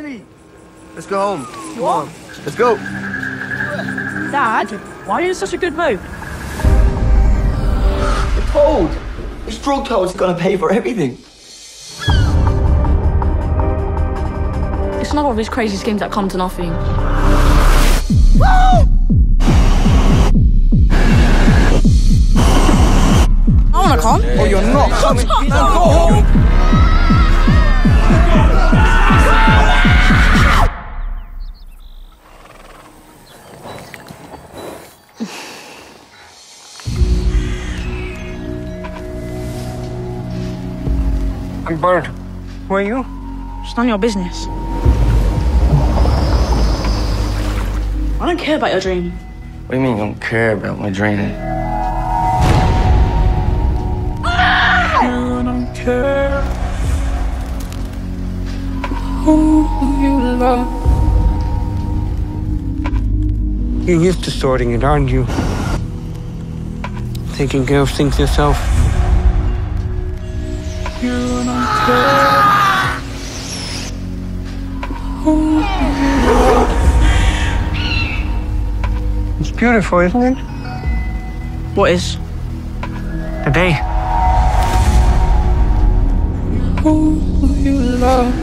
Ellie, let's go home. Come on, let's go. Dad, why are you in such a good mood? You're told. This drug toad's gonna pay for everything. It's not all these crazy schemes that come to nothing. I wanna come. Oh, you're not coming. No. Go home. I'm burned. Who are you? It's none of your business. I don't care about your dream. What do you mean you don't care about my dream? You don't care who you love. You're used to sorting it, aren't you? Taking care of things yourself. You don't care who you love. It's beautiful, isn't it? What is? The day. Who you love.